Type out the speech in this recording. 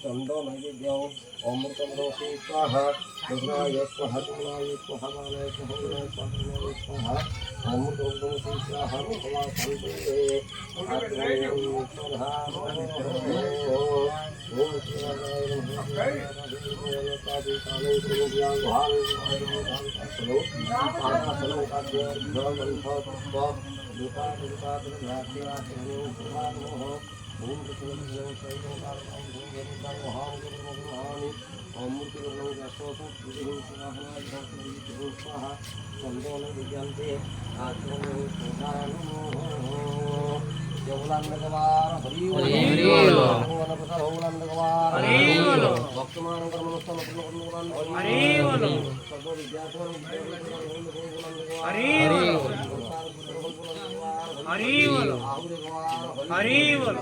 चंदन नैवेद्य अमृतम स्वाहा रुद्राय स्वाहा शुक्लाय स्वाहा बालाय स्वाहा स्वाहा स्वाहा अमृतम स्वाहा स्वाहा शांति स्वाहा ओम स्वाहाय हरि बोलो।